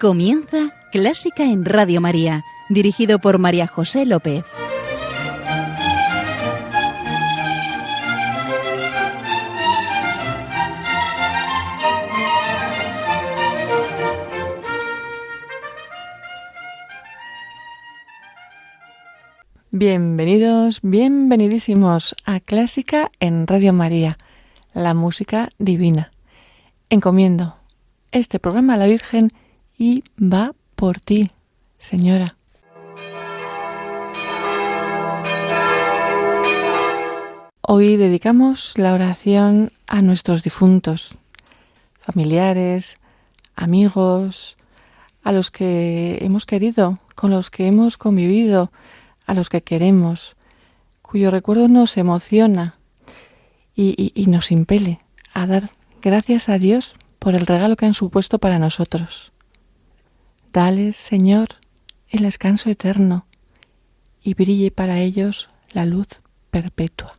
Comienza Clásica en Radio María, dirigido por María José López. Bienvenidos, bienvenidísimos a Clásica en Radio María, la música divina. Encomiendo este programa a la Virgen y va por ti, Señora. Hoy dedicamos la oración a nuestros difuntos, familiares, amigos, a los que hemos querido, con los que hemos convivido, a los que queremos, cuyo recuerdo nos emociona y nos impele a dar gracias a Dios por el regalo que han supuesto para nosotros. Dales, Señor, el descanso eterno y brille para ellos la luz perpetua.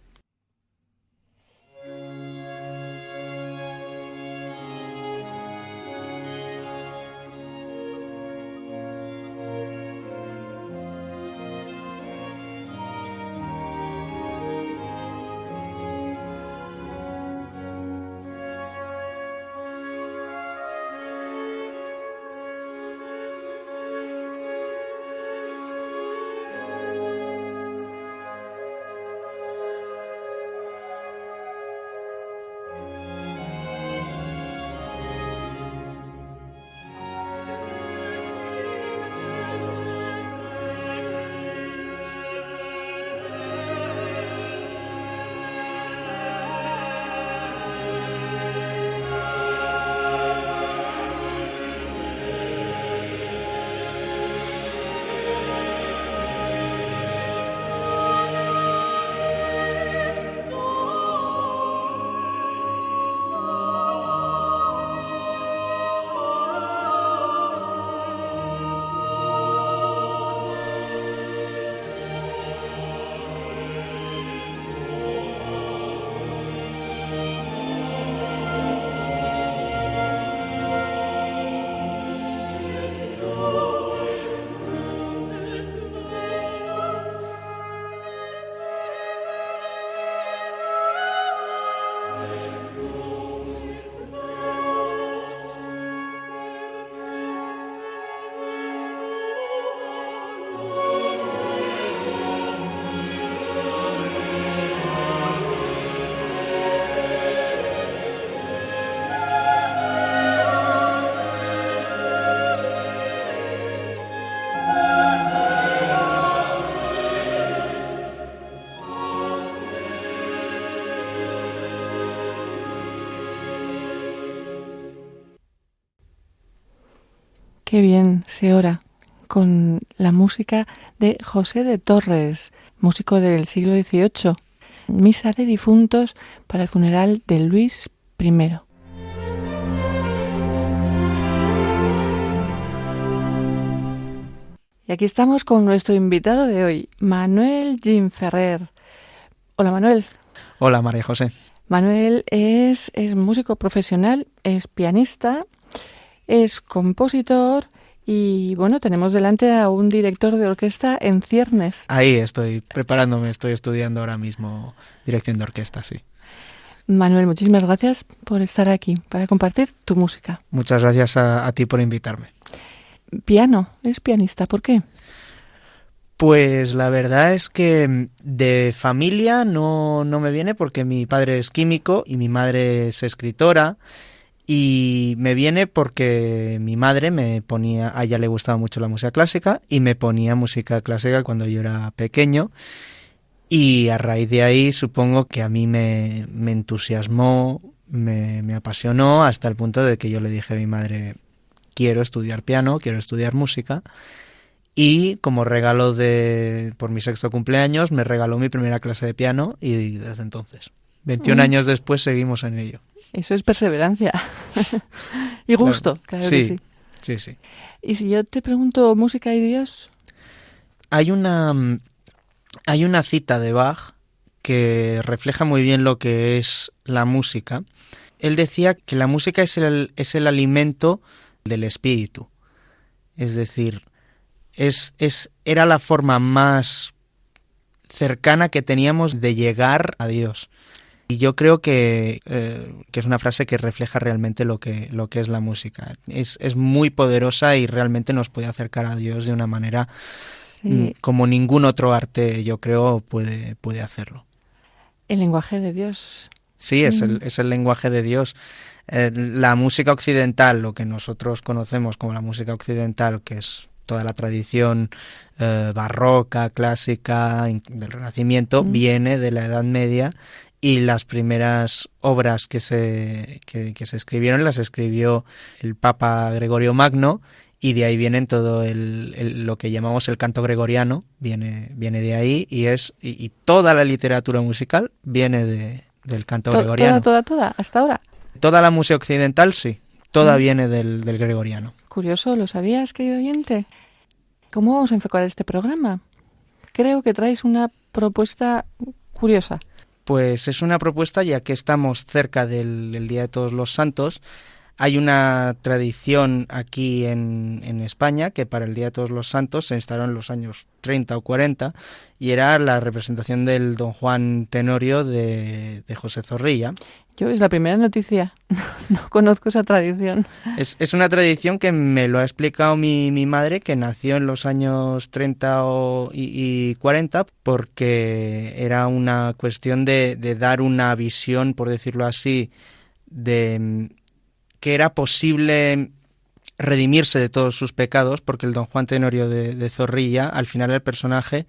Qué bien se ora con la música de José de Torres, músico del siglo XVIII. Misa de difuntos para el funeral de Luis I. Y aquí estamos con nuestro invitado de hoy, Manuel Gimferrer. Hola, Manuel. Hola, María José. Manuel es músico profesional, es pianista, es compositor y, bueno, tenemos delante a un director de orquesta en ciernes. Ahí estoy preparándome, estoy estudiando ahora mismo dirección de orquesta, sí. Manuel, muchísimas gracias por estar aquí para compartir tu música. Muchas gracias a ti por invitarme. Piano, ¿eres pianista? ¿Por qué? Pues la verdad es que de familia no me viene porque mi padre es químico y mi madre es escritora. Y me viene porque mi madre me ponía, a ella le gustaba mucho la música clásica y me ponía música clásica cuando yo era pequeño y a raíz de ahí supongo que a mí me entusiasmó, me apasionó hasta el punto de que yo le dije a mi madre, quiero estudiar piano, quiero estudiar música y como regalo por mi 6º cumpleaños me regaló mi primera clase de piano y desde entonces, 21 años después seguimos en ello. Eso es perseverancia. Y gusto, claro sí, que sí. Sí, sí. Y si yo te pregunto música y Dios. Hay una cita de Bach que refleja muy bien lo que es la música. Él decía que la música es el alimento del espíritu. Es decir, era la forma más cercana que teníamos de llegar a Dios. Y yo creo que es una frase que refleja realmente lo que es la música. Es muy poderosa y realmente nos puede acercar a Dios de una manera como ningún otro arte, yo creo, puede hacerlo. El lenguaje de Dios. Sí, es el lenguaje de Dios. La música occidental, lo que nosotros conocemos como la música occidental, que es toda la tradición barroca, clásica, del Renacimiento, viene de la Edad Media, y las primeras obras que se escribieron las escribió el Papa Gregorio Magno, y de ahí vienen todo lo que llamamos el canto gregoriano, viene de ahí, y toda la literatura musical viene del canto gregoriano. Toda, hasta ahora. Toda la música occidental, sí, toda viene del gregoriano. Curioso, ¿lo sabías, querido oyente? ¿Cómo vamos a enfocar este programa? Creo que traes una propuesta curiosa. Pues es una propuesta, ya que estamos cerca del Día de Todos los Santos. Hay una tradición aquí en España que para el Día de Todos los Santos se instaló en los años 30 o 40, y era la representación del Don Juan Tenorio de José Zorrilla. Yo es la primera noticia, no conozco esa tradición. Es una tradición que me lo ha explicado mi madre, que nació en los años 30 y 40, porque era una cuestión de dar una visión, por decirlo así, de que era posible redimirse de todos sus pecados, porque el Don Juan Tenorio de Zorrilla, al final el personaje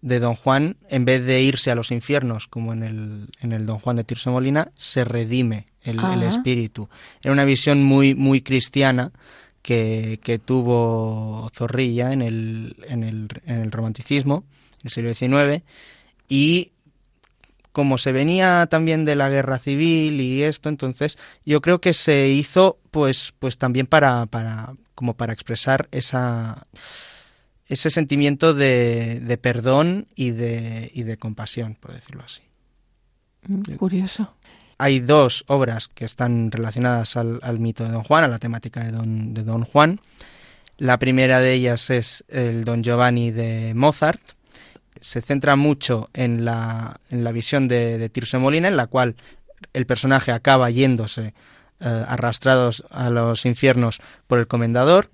de Don Juan, en vez de irse a los infiernos, como en el Don Juan de Tirso de Molina, se redime el espíritu. Era una visión muy, muy cristiana que tuvo Zorrilla en el romanticismo, en el siglo XIX, y como se venía también de la guerra civil y esto, entonces yo creo que se hizo pues también para expresar ese sentimiento de perdón y de compasión, por decirlo así. Curioso. Hay dos obras que están relacionadas al mito de Don Juan, a la temática de Don Juan. La primera de ellas es el Don Giovanni de Mozart. Se centra mucho en la visión de Tirso de Molina, en la cual el personaje acaba yéndose arrastrados a los infiernos por el comendador,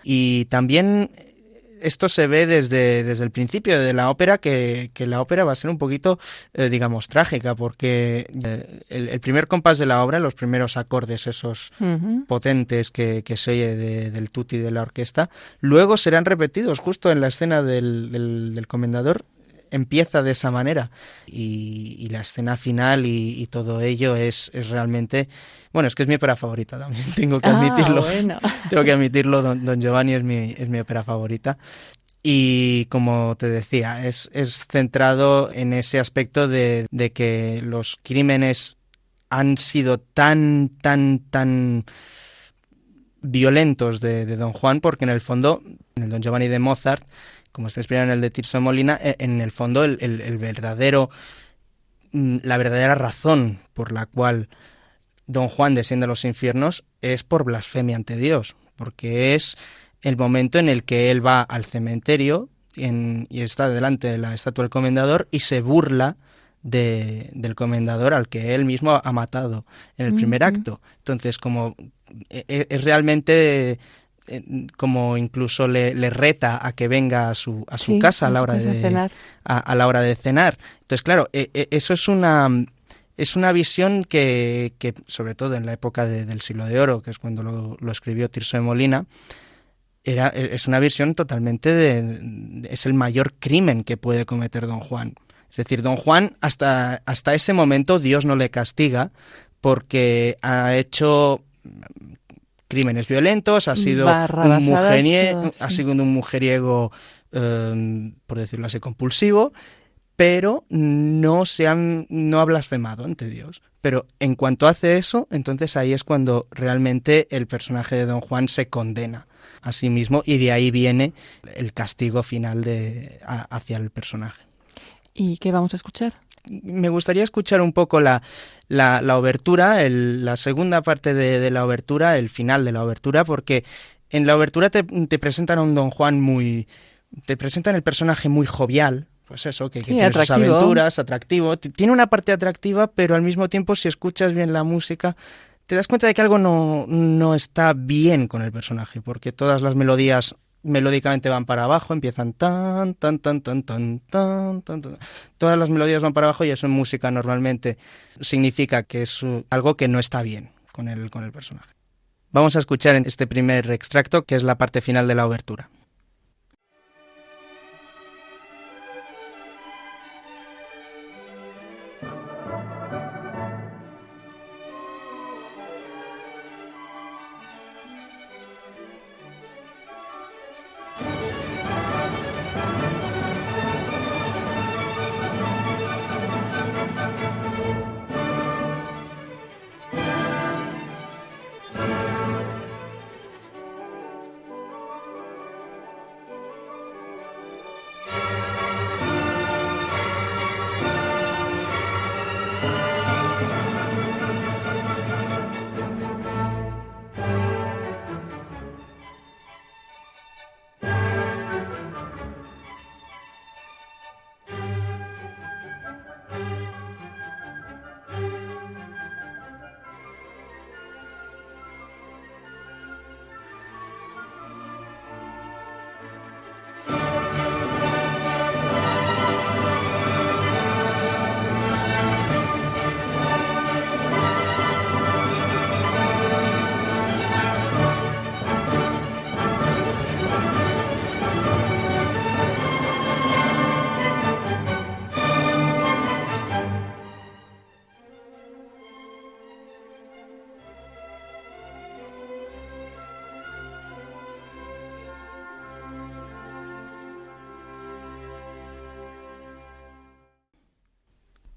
y también esto se ve desde el principio de la ópera, que la ópera va a ser un poquito, digamos, trágica, porque el primer compás de la obra, los primeros acordes esos potentes que se oye del tutti de la orquesta, luego serán repetidos justo en la escena del comendador. Empieza de esa manera, y la escena final y todo ello es realmente... Bueno, es que es mi ópera favorita también, tengo que admitirlo. Bueno. Tengo que admitirlo, Don Giovanni es mi ópera favorita. Y como te decía, es centrado en ese aspecto de que los crímenes han sido tan violentos de Don Juan, porque en el fondo, en el Don Giovanni de Mozart, como está inspirado en el de Tirso de Molina, en el fondo la verdadera razón por la cual Don Juan desciende a los infiernos es por blasfemia ante Dios, porque es el momento en el que él va al cementerio y está delante de la estatua del comendador y se burla del comendador al que él mismo ha matado en el primer acto. Entonces, como es realmente... como incluso le reta a que venga a su casa a la hora de cenar. Entonces, claro, eso es una visión que sobre todo en la época del Siglo de Oro, que es cuando lo escribió Tirso de Molina, es una visión totalmente es el mayor crimen que puede cometer Don Juan. Es decir, Don Juan hasta ese momento Dios no le castiga porque ha hecho crímenes violentos, ha sido un mujeriego, por decirlo así, compulsivo, pero no ha blasfemado ante Dios. Pero en cuanto hace eso, entonces ahí es cuando realmente el personaje de Don Juan se condena a sí mismo, y de ahí viene el castigo final hacia el personaje. ¿Y qué vamos a escuchar? Me gustaría escuchar un poco la obertura, la segunda parte de la obertura, el final de la obertura, porque En la obertura te presentan a un Don Juan te presentan el personaje muy jovial, pues eso, que tiene sus aventuras, atractivo. Tiene una parte atractiva, pero al mismo tiempo, si escuchas bien la música, te das cuenta de que algo no está bien con el personaje, porque todas las melodías melódicamente van para abajo, empiezan tan, tan, tan, tan, tan, tan, tan, tan. Todas las melodías van para abajo y eso en música normalmente significa que es algo que no está bien con el personaje. Vamos a escuchar en este primer extracto, que es la parte final de la obertura.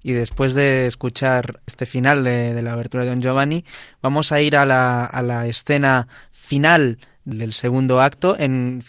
Y después de escuchar este final de la abertura de Don Giovanni, vamos a ir a la escena final del segundo acto, en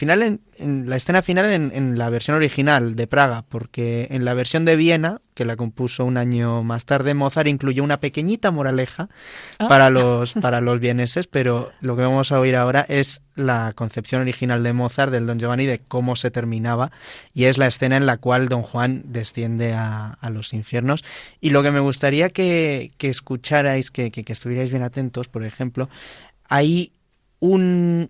la escena final en la versión original de Praga, porque en la versión de Viena, que la compuso un año más tarde, Mozart incluyó una pequeñita moraleja para los vieneses, pero lo que vamos a oír ahora es la concepción original de Mozart del Don Giovanni, de cómo se terminaba, y es la escena en la cual Don Juan desciende a los infiernos. Y lo que me gustaría que escucharais, que estuvierais bien atentos, por ejemplo, hay un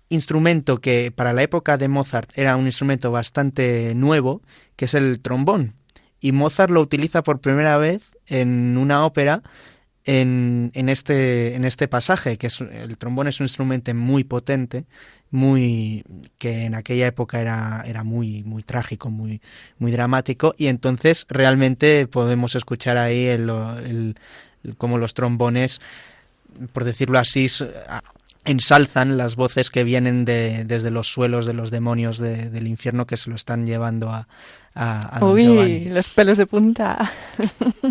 instrumento que para la época de Mozart era un instrumento bastante nuevo, que es el trombón. Y Mozart lo utiliza por primera vez en una ópera en este pasaje, que el trombón es un instrumento muy potente, que en aquella época era muy, muy trágico, muy, muy dramático, y entonces realmente podemos escuchar ahí cómo los trombones, por decirlo así, ensalzan las voces que vienen desde los suelos de los demonios del infierno, que se lo están llevando a Don Giovanni. Los pelos de punta.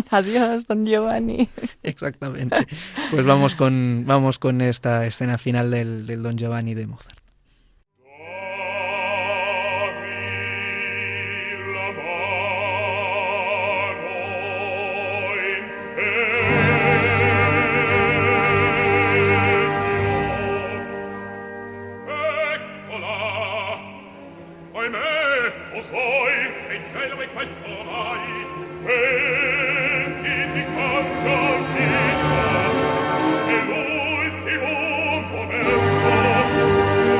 Adiós, Don Giovanni. Exactamente. Pues vamos con esta escena final del Don Giovanni de Mozart. L'ultimo momento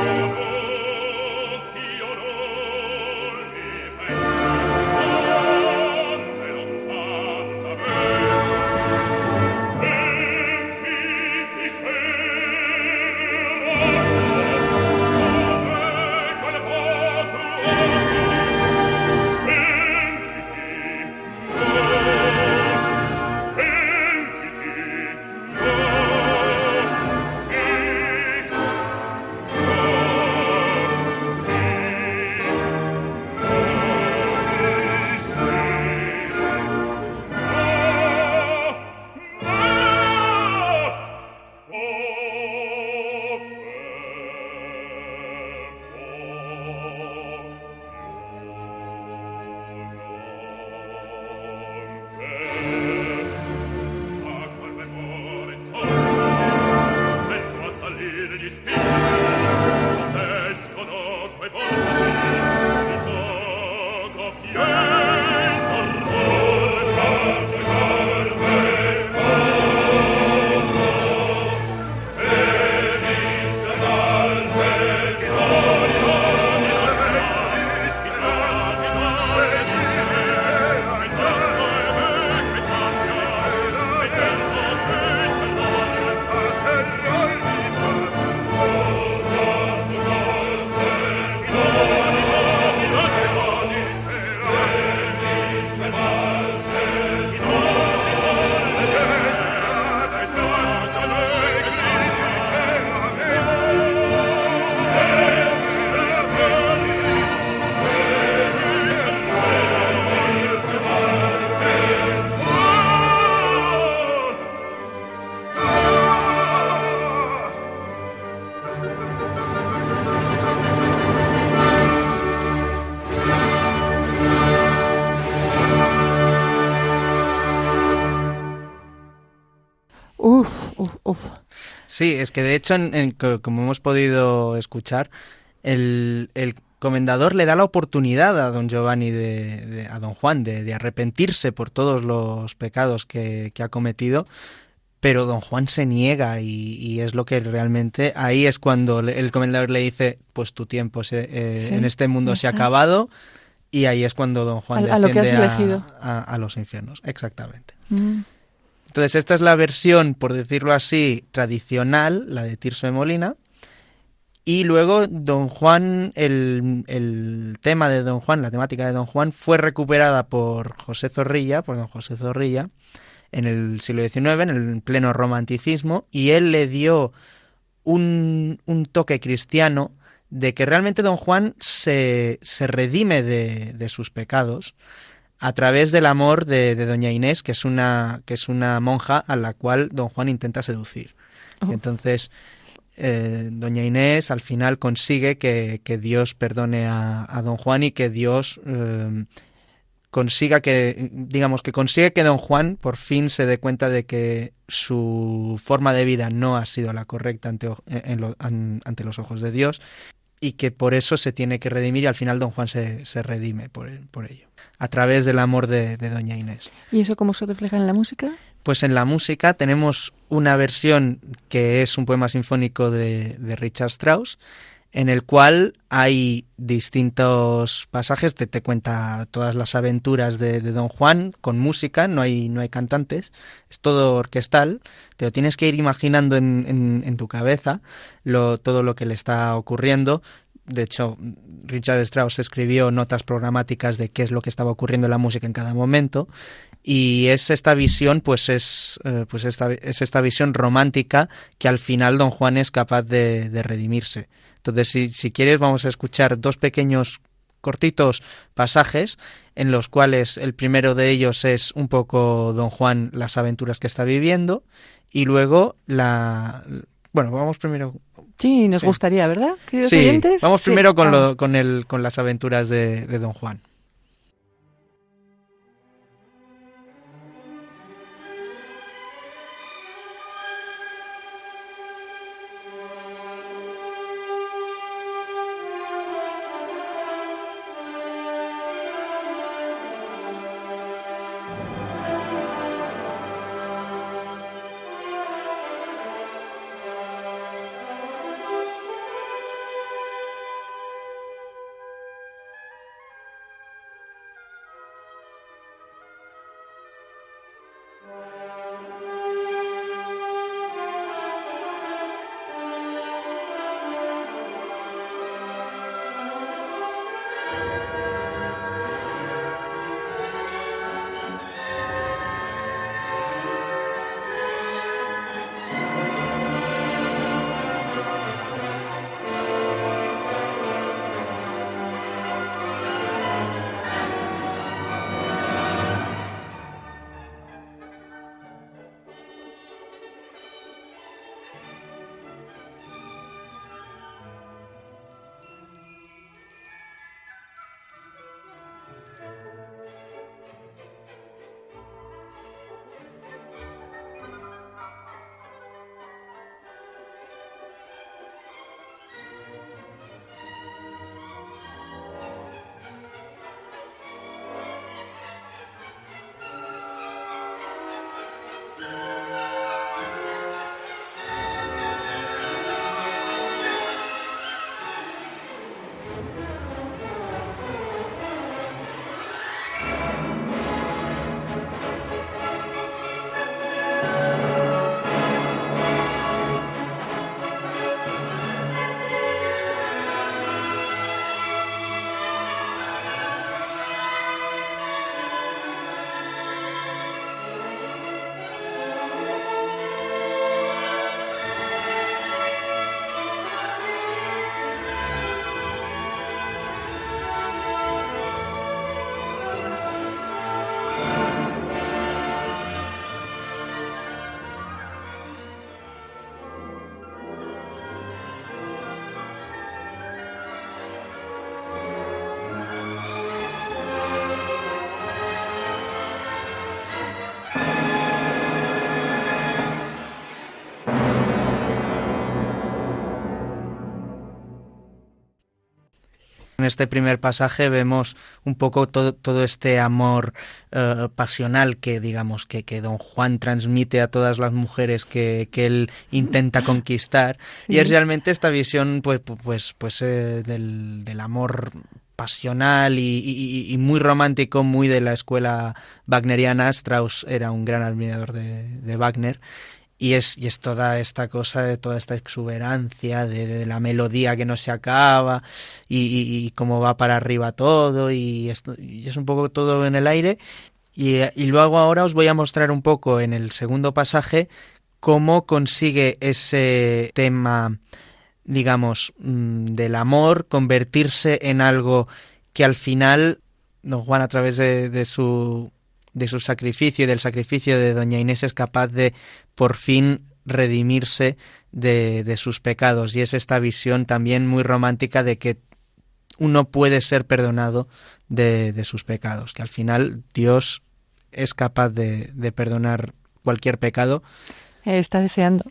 Uf. Sí, es que de hecho, como hemos podido escuchar, el comendador le da la oportunidad a don Giovanni, a don Juan, de arrepentirse por todos los pecados que ha cometido, pero don Juan se niega y es lo que realmente... Ahí es cuando el comendador le dice, pues tu tiempo Sí, en este mundo ya se ha está. acabado, y ahí es cuando don Juan A lo que has desciende elegido. a los infiernos. Exactamente. Mm. Entonces esta es la versión, por decirlo así, tradicional, la de Tirso de Molina. Y luego don Juan, el tema de don Juan, la temática de don Juan, fue recuperada por don José Zorrilla, en el siglo XIX, en el pleno romanticismo, y él le dio un toque cristiano de que realmente don Juan se redime de sus pecados a través del amor de doña Inés, que es una monja a la cual don Juan intenta seducir. Y Oh. entonces doña Inés al final consigue que Dios perdone a don Juan y que Dios consigue que don Juan por fin se dé cuenta de que su forma de vida no ha sido la correcta ante los ojos de Dios, y que por eso se tiene que redimir, y al final don Juan se redime por ello, a través del amor de doña Inés. ¿Y eso cómo se refleja en la música? Pues en la música tenemos una versión que es un poema sinfónico de Richard Strauss, en el cual hay distintos pasajes, te cuenta todas las aventuras de don Juan con música, no hay cantantes, es todo orquestal, te lo tienes que ir imaginando en tu cabeza, todo lo que le está ocurriendo. De hecho, Richard Strauss escribió notas programáticas de qué es lo que estaba ocurriendo en la música en cada momento, y es esta visión, es esta visión romántica que al final don Juan es capaz de redimirse. Entonces, si quieres, vamos a escuchar dos pequeños cortitos pasajes en los cuales el primero de ellos es un poco don Juan, las aventuras que está viviendo, y luego bueno, vamos primero... Sí, nos Sí. gustaría, ¿verdad, queridos Sí, oyentes? vamos Sí, primero vamos. con las aventuras de don Juan. este primer pasaje vemos un poco todo este amor pasional que, digamos, que don Juan transmite a todas las mujeres que él intenta conquistar. Sí. Y es realmente esta visión del amor pasional y muy romántico, muy de la escuela wagneriana. Strauss era un gran admirador de Wagner. Y es toda esta cosa, de toda esta exuberancia, de la melodía que no se acaba y cómo va para arriba todo y es un poco todo en el aire. Y luego ahora os voy a mostrar un poco en el segundo pasaje cómo consigue ese tema, digamos, del amor convertirse en algo que al final don Juan, a través de su sacrificio y del sacrificio de doña Inés, es capaz de por fin redimirse de sus pecados. Y es esta visión también muy romántica de que uno puede ser perdonado de sus pecados, que al final Dios es capaz de perdonar cualquier pecado. Está deseando.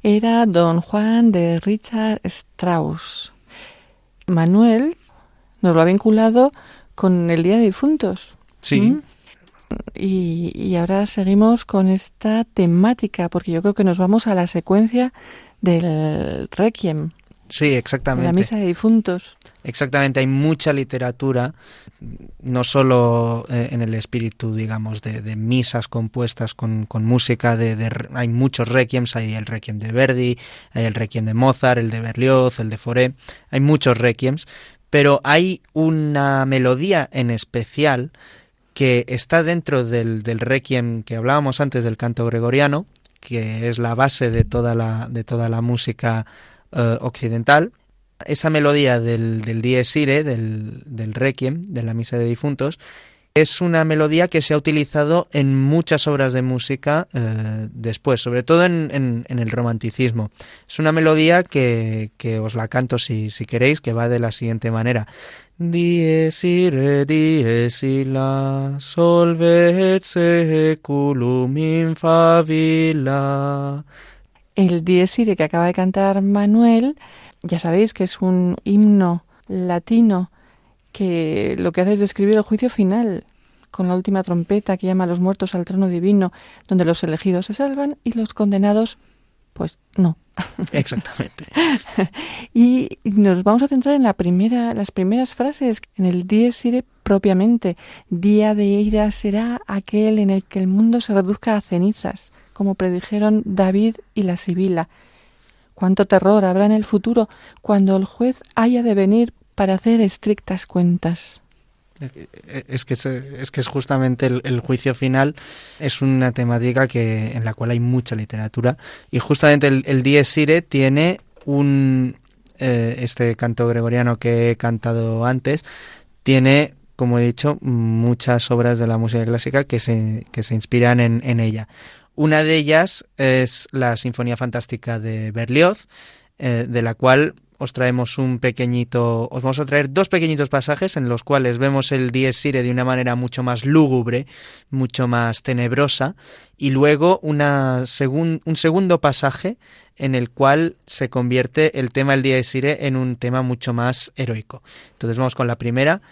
Era Don Juan de Richard Strauss. Manuel nos lo ha vinculado con el Día de Difuntos. Sí. Y ahora seguimos con esta temática, porque yo creo que nos vamos a la secuencia del Requiem. Sí, exactamente. La misa de difuntos. Exactamente, hay mucha literatura, no solo en el espíritu, digamos, de misas compuestas con música, hay muchos requiems, hay el requiem de Verdi, hay el requiem de Mozart, el de Berlioz, el de Fauré, hay muchos requiems, pero hay una melodía en especial que está dentro del requiem que hablábamos antes, del canto gregoriano, que es la base de toda la música occidental. Esa melodía del Dies Irae, del Requiem, de la Misa de Difuntos, es una melodía que se ha utilizado en muchas obras de música después, sobre todo en el romanticismo. Es una melodía que os la canto si queréis, que va de la siguiente manera. Dies illa, solve et seculum in favilla. El Dies Irae que acaba de cantar Manuel, ya sabéis que es un himno latino que lo que hace es describir el juicio final, con la última trompeta que llama a los muertos al trono divino, donde los elegidos se salvan y los condenados, pues no. Exactamente. Y nos vamos a centrar en las primeras frases, en el Dies Irae propiamente. Día de ira será aquel en el que el mundo se reduzca a cenizas, como predijeron David y la Sibila. Cuánto terror habrá en el futuro cuando el juez haya de venir para hacer estrictas cuentas. Es que es justamente el juicio final es una temática en la cual hay mucha literatura, y justamente el Dies Irae tiene este canto gregoriano que he cantado antes, tiene, como he dicho, muchas obras de la música clásica que se inspiran en ella. Una de ellas es la Sinfonía Fantástica de Berlioz, de la cual os vamos a traer dos pequeñitos pasajes en los cuales vemos el Dies Irae de una manera mucho más lúgubre, mucho más tenebrosa, y luego un segundo pasaje en el cual se convierte el tema del Dies Irae en un tema mucho más heroico. Entonces vamos con la primera,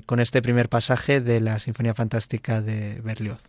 con este primer pasaje de la Sinfonía Fantástica de Berlioz.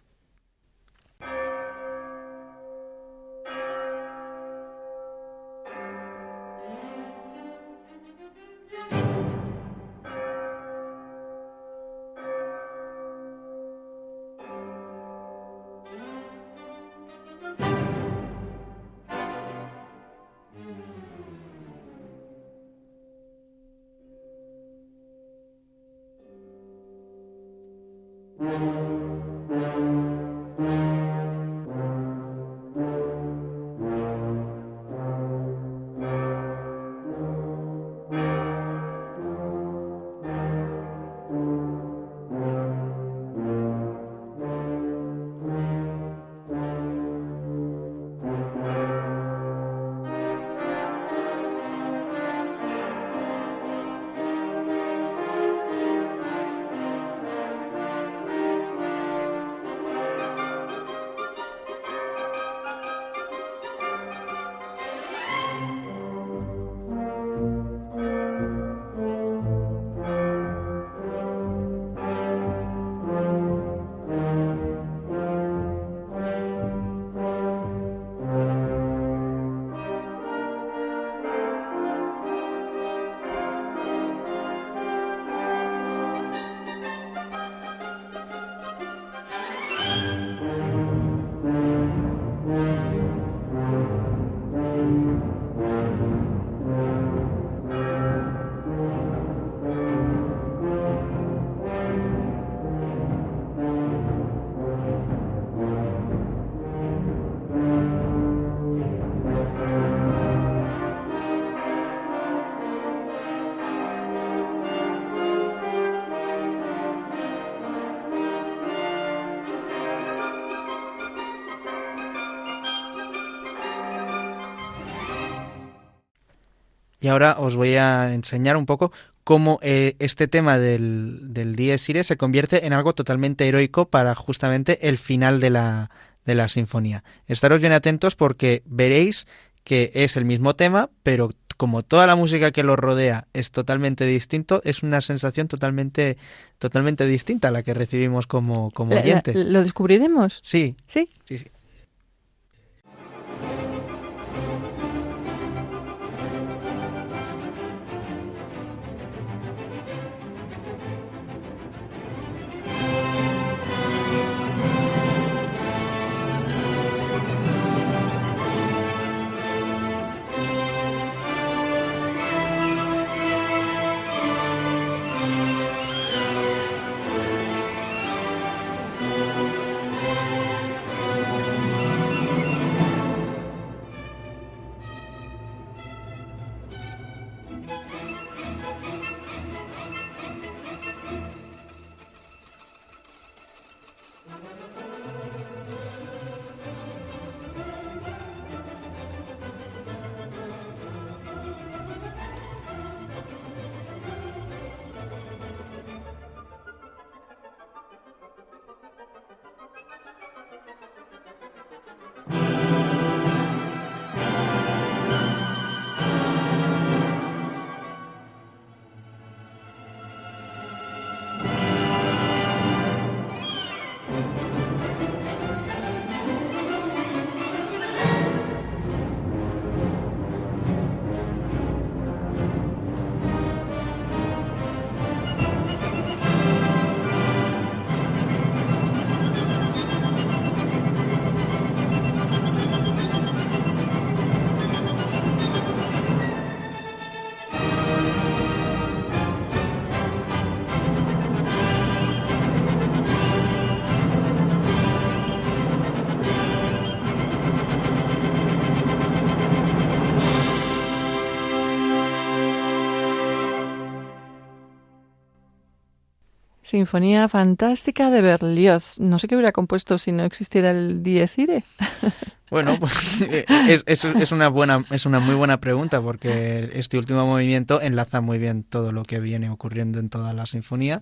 Y ahora os voy a enseñar un poco cómo este tema del Dies Irae se convierte en algo totalmente heroico para justamente el final de la sinfonía. Estaros bien atentos porque veréis que es el mismo tema, pero como toda la música que lo rodea es totalmente distinto, es una sensación totalmente distinta a la que recibimos como oyente. ¿Lo descubriremos? Sí. ¿Sí? Sí, sí. Sinfonía fantástica de Berlioz. No sé qué hubiera compuesto si no existiera el Dies Irae. Bueno, pues es una muy buena pregunta, porque este último movimiento enlaza muy bien todo lo que viene ocurriendo en toda la sinfonía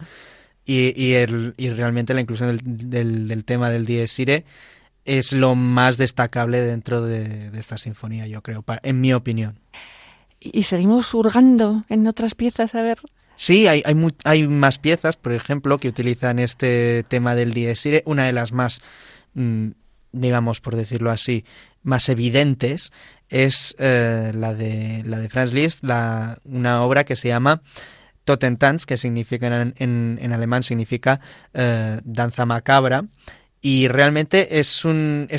y realmente la inclusión del tema del Dies Irae es lo más destacable dentro de esta sinfonía, yo creo, en mi opinión. Y seguimos hurgando en otras piezas, a ver. Sí, hay más piezas, por ejemplo, que utilizan este tema del Dies Irae. Una de las más, digamos, por decirlo así, más evidentes es la de Franz Liszt, una obra que se llama Totentanz, que significa en alemán significa danza macabra. Y realmente es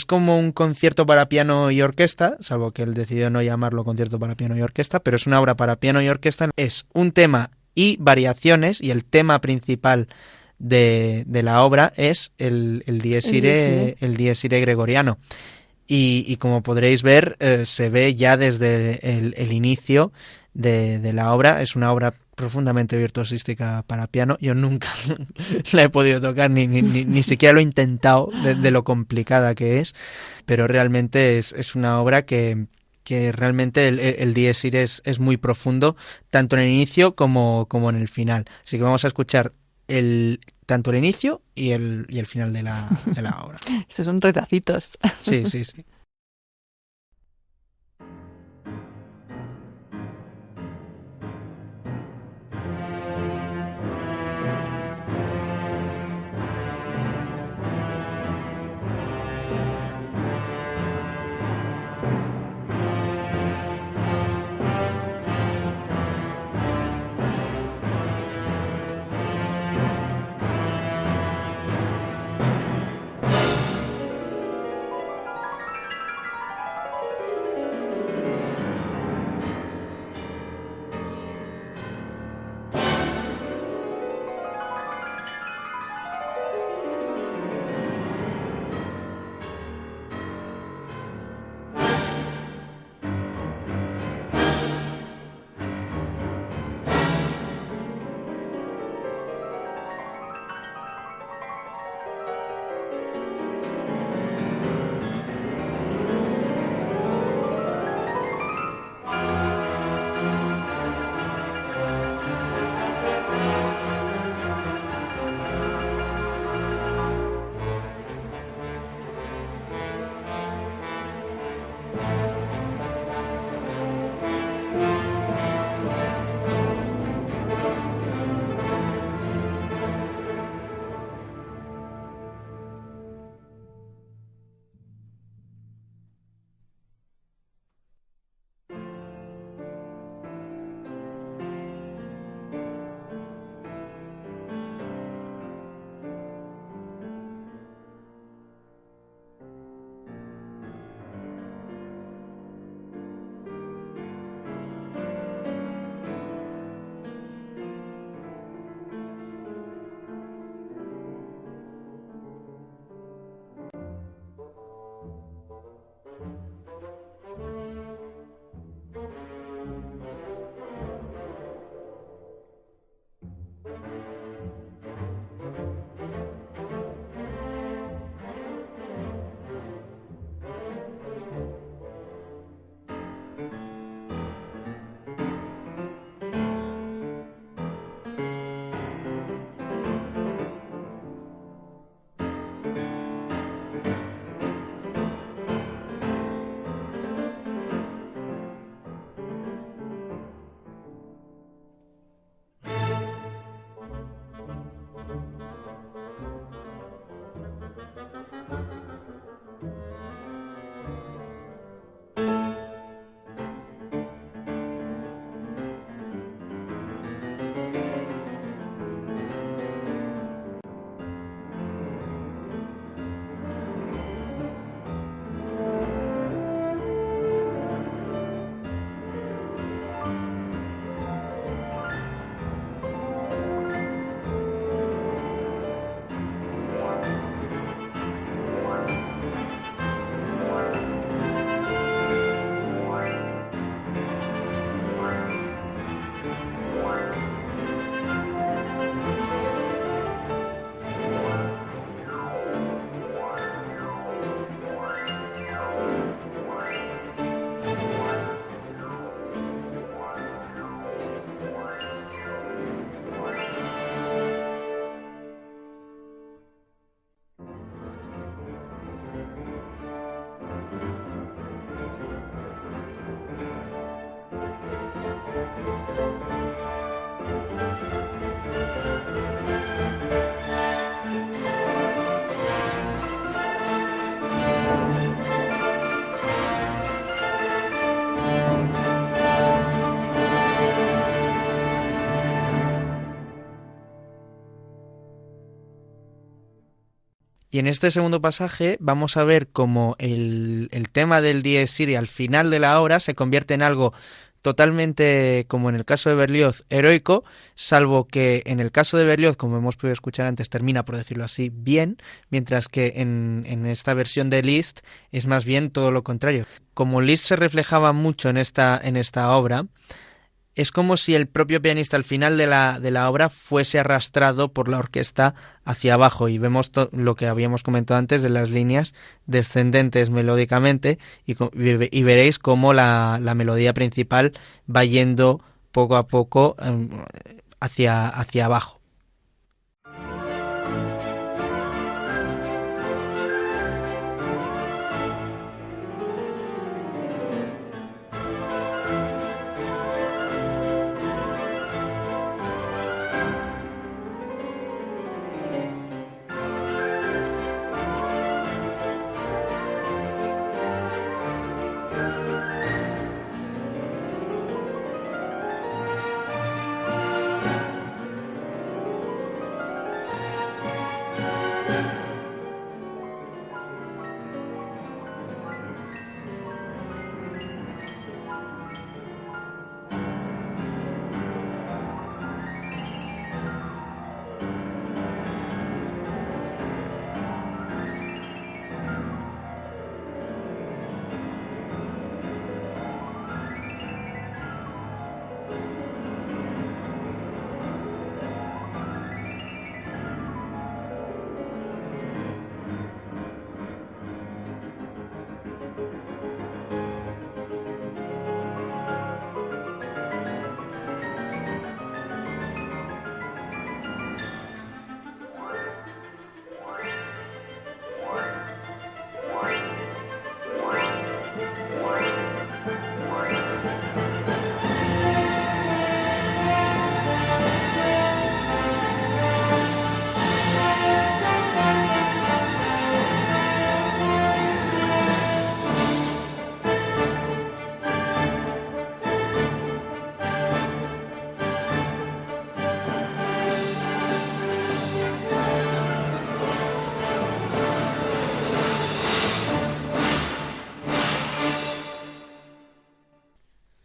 como un concierto para piano y orquesta, salvo que él decidió no llamarlo concierto para piano y orquesta, pero es una obra para piano y orquesta. Es un tema y variaciones, y el tema principal de la obra es el Dies Irae gregoriano. Y como podréis ver, se ve ya desde el inicio de la obra. Es una obra profundamente virtuosística para piano. Yo nunca la he podido tocar, ni siquiera lo he intentado de lo complicada que es, pero realmente es una obra que realmente el Dies Irae es muy profundo, tanto en el inicio como en el final. Así que vamos a escuchar tanto el inicio y el final de la obra. Estos son retacitos. Sí, sí, sí. Y en este segundo pasaje vamos a ver cómo el tema del Dies Irae al final de la obra se convierte en algo totalmente, como en el caso de Berlioz, heroico, salvo que en el caso de Berlioz, como hemos podido escuchar antes, termina, por decirlo así, bien, mientras que en esta versión de Liszt es más bien todo lo contrario. Como Liszt se reflejaba mucho en esta obra, es como si el propio pianista al final de la obra fuese arrastrado por la orquesta hacia abajo, y vemos lo que habíamos comentado antes de las líneas descendentes melódicamente, y veréis cómo la melodía principal va yendo poco a poco hacia abajo.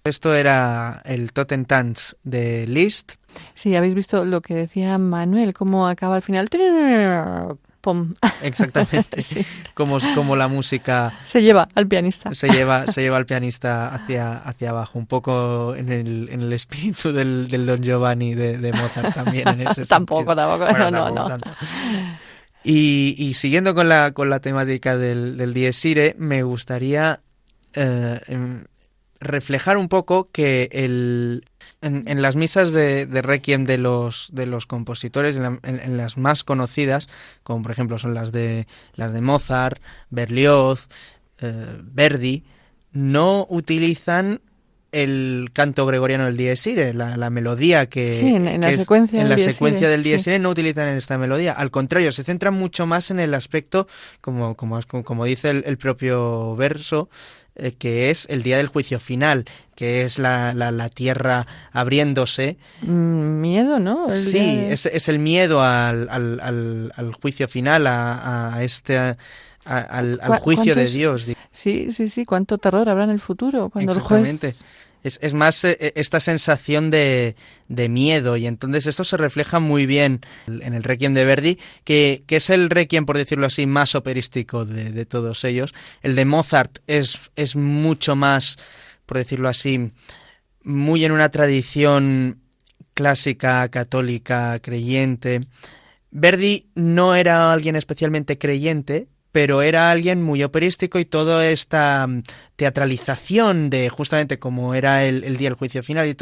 Esto era el Totentanz de Liszt. Sí, habéis visto lo que decía Manuel, cómo acaba al final. ¡Pum! Exactamente. Sí. Como la música se lleva al pianista. Se lleva al pianista hacia abajo, un poco en el espíritu del Don Giovanni de Mozart también en ese Tampoco, bueno, no. Tanto. Y siguiendo con la temática del Dies Irae, me gustaría reflejar un poco que en las misas de Requiem de los compositores, en las más conocidas, como por ejemplo son las de Mozart, Berlioz, Verdi, no utilizan el canto gregoriano del Dies Irae, la melodía que... Sí, en la secuencia del Dies Irae no utilizan esta melodía. Al contrario, se centran mucho más en el aspecto, como dice el propio verso, que es el día del juicio final, que es la tierra abriéndose. Miedo, ¿no? Es el miedo al juicio final, al juicio de Dios. Sí, cuánto terror habrá en el futuro cuando Exactamente. el juez... Es más esta sensación de miedo, y entonces esto se refleja muy bien en el Requiem de Verdi, que es el Requiem, por decirlo así, más operístico de todos ellos. El de Mozart es mucho más, por decirlo así, muy en una tradición clásica, católica, creyente. Verdi no era alguien especialmente creyente, pero era alguien muy operístico, y toda esta teatralización de justamente como era el día del juicio final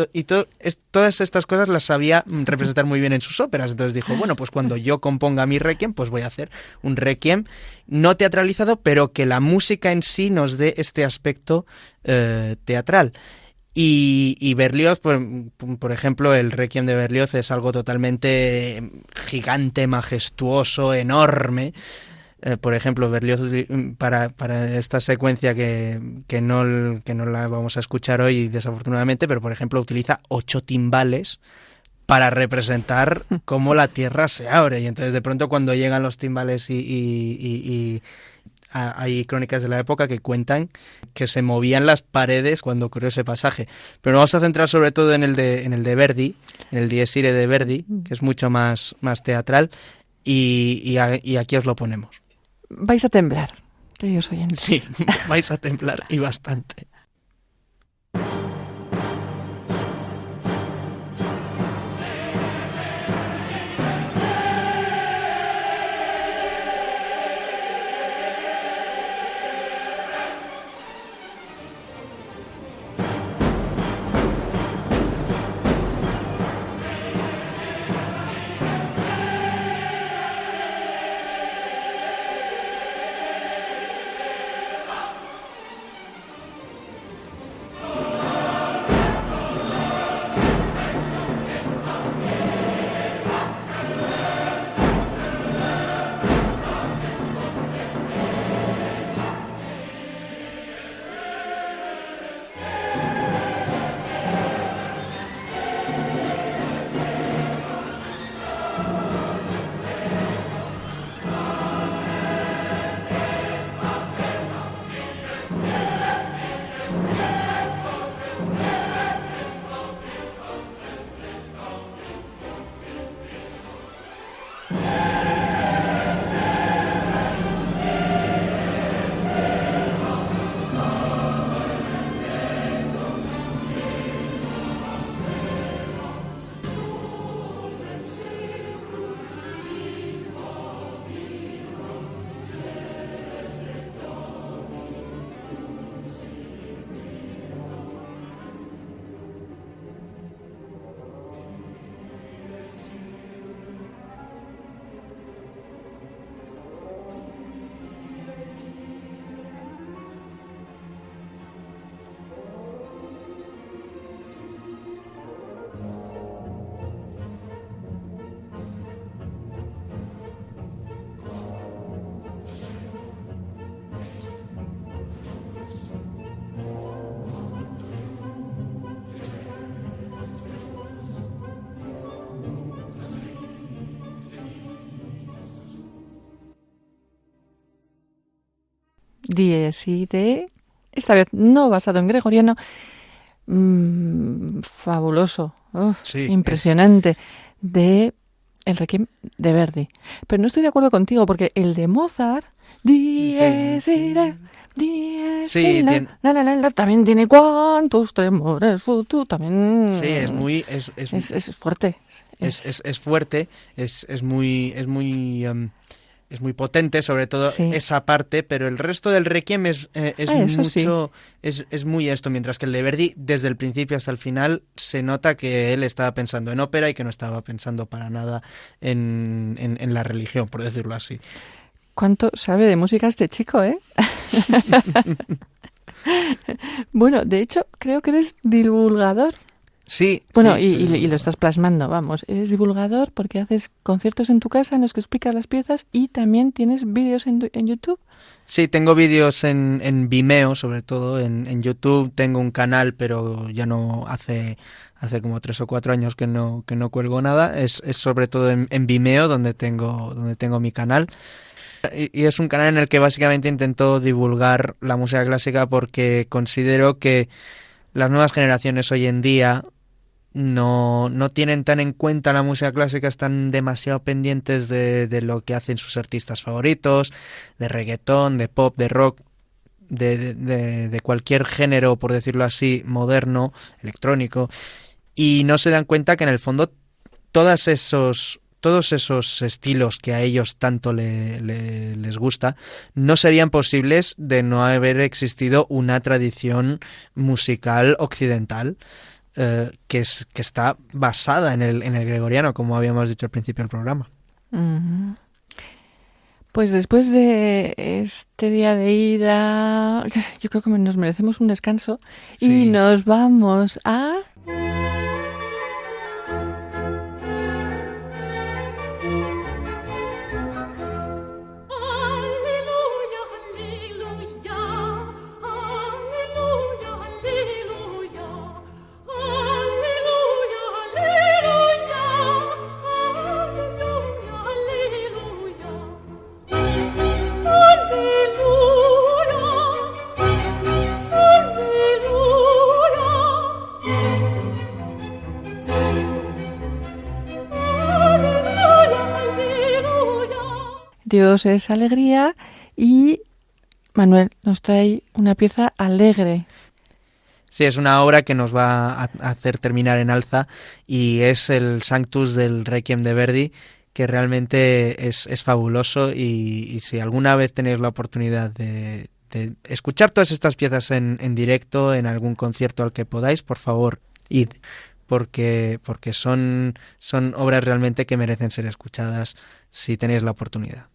todas estas cosas las sabía representar muy bien en sus óperas. Entonces dijo, bueno, pues cuando yo componga mi Requiem, pues voy a hacer un Requiem no teatralizado, pero que la música en sí nos dé este aspecto teatral. Y Berlioz, por ejemplo, el Requiem de Berlioz es algo totalmente gigante, majestuoso, enorme. Por ejemplo, Berlioz, para esta secuencia que no la vamos a escuchar hoy, desafortunadamente, pero por ejemplo utiliza 8 timbales para representar cómo la tierra se abre. Y entonces de pronto cuando llegan los timbales y hay crónicas de la época que cuentan que se movían las paredes cuando ocurrió ese pasaje. Pero nos vamos a centrar sobre todo en el de Verdi, en el Dies Irae de Verdi, que es mucho más teatral, y aquí os lo ponemos. Vais a temblar, queridos oyentes. Sí, vais a temblar y bastante. Dies Irae, esta vez no basado en gregoriano, fabuloso, Sí, impresionante, de el Requiem de Verdi. Pero no estoy de acuerdo contigo, porque el de Mozart, Dies Irae, Dies Sí, Irae, también tiene cuantos tremores futu, también... Sí, es muy... Es fuerte. Es fuerte, es muy potente, sobre todo esa parte, pero el resto del Requiem es mucho, es muy esto, mientras que el de Verdi, desde el principio hasta el final, se nota que él estaba pensando en ópera y que no estaba pensando para nada en la religión, por decirlo así. ¿Cuánto sabe de música este chico, eh? Bueno, de hecho, creo que eres divulgador. Sí. Bueno, sí, y lo estás plasmando, vamos. Eres divulgador porque haces conciertos en tu casa en los que explicas las piezas y también tienes vídeos en YouTube. Sí, tengo vídeos en Vimeo, sobre todo. En YouTube tengo un canal, pero ya no hace como 3 o 4 años que no cuelgo nada. Es sobre todo en Vimeo donde tengo mi canal. Y es un canal en el que básicamente intento divulgar la música clásica porque considero que las nuevas generaciones hoy en día no tienen tan en cuenta la música clásica, están demasiado pendientes de lo que hacen sus artistas favoritos, de reggaetón, de pop, de rock, de cualquier género, por decirlo así, moderno, electrónico, y no se dan cuenta que en el fondo todos esos estilos que a ellos tanto les gusta no serían posibles de no haber existido una tradición musical occidental que está basada en el gregoriano, como habíamos dicho al principio del programa. Uh-huh. Pues después de este día de ida, yo creo que nos merecemos un descanso y nos vamos a... Dios es alegría y Manuel nos trae una pieza alegre. Sí, es una obra que nos va a hacer terminar en alza y es el Sanctus del Requiem de Verdi, que realmente es fabuloso y si alguna vez tenéis la oportunidad de escuchar todas estas piezas en directo, en algún concierto al que podáis, por favor, id, porque son obras realmente que merecen ser escuchadas si tenéis la oportunidad.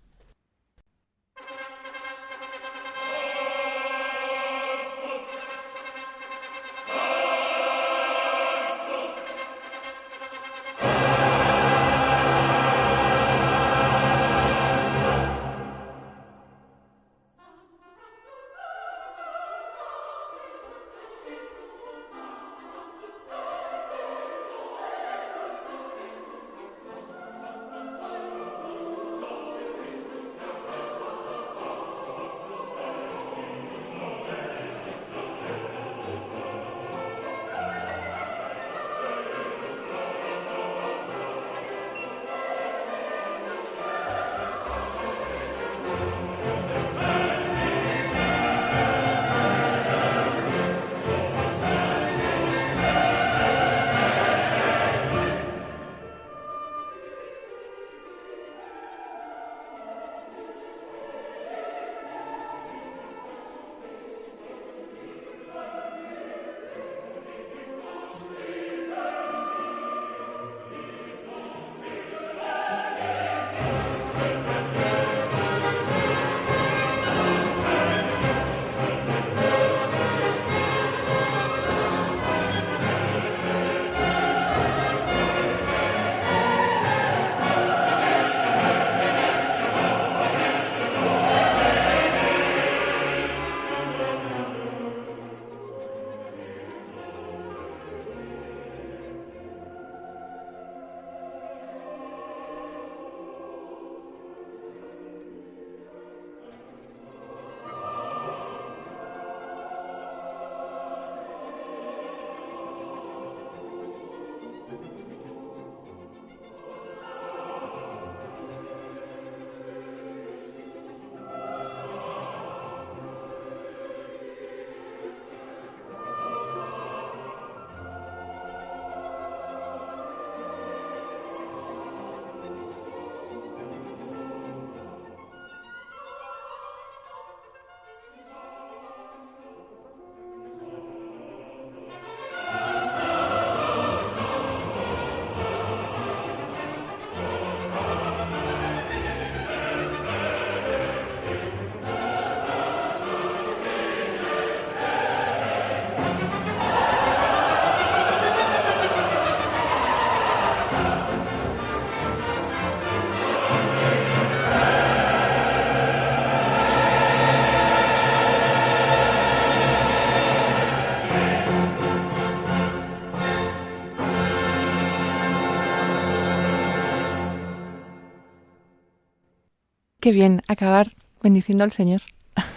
Qué bien acabar bendiciendo al Señor.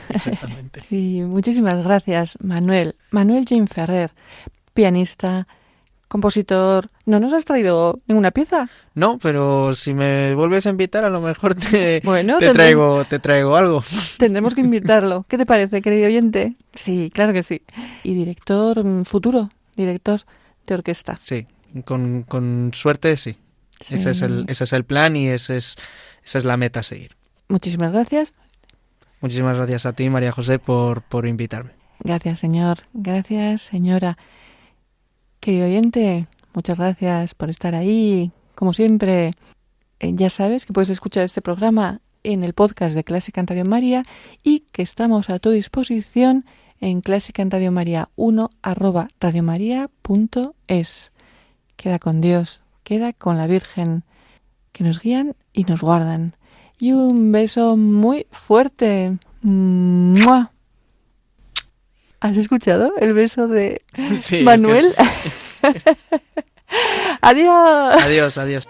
Exactamente. Y muchísimas gracias, Manuel. Manuel Jaime Ferrer, pianista, compositor. ¿No nos has traído ninguna pieza? No, pero si me vuelves a invitar, a lo mejor te traigo algo. Tendremos que invitarlo. ¿Qué te parece, querido oyente? Sí, claro que sí. Y director futuro, director de orquesta. Sí, con suerte sí. Sí. Ese es el plan y esa es la meta a seguir. Muchísimas gracias. Muchísimas gracias a ti, María José, por invitarme. Gracias, señor. Gracias, señora. Querido oyente, muchas gracias por estar ahí. Como siempre, ya sabes que puedes escuchar este programa en el podcast de Clásica en Radio María y que estamos a tu disposición en clasicaenradiomaria1@radiomaria.es. Queda con Dios, queda con la Virgen, que nos guían y nos guardan. Y un beso muy fuerte. ¡Mua! ¿Has escuchado el beso de Sí, Manuel? Es que... Adiós. Adiós.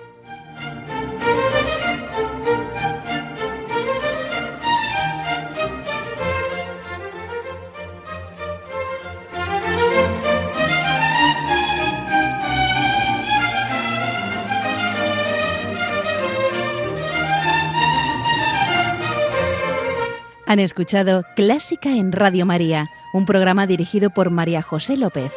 Han escuchado Clásica en Radio María, un programa dirigido por María José López.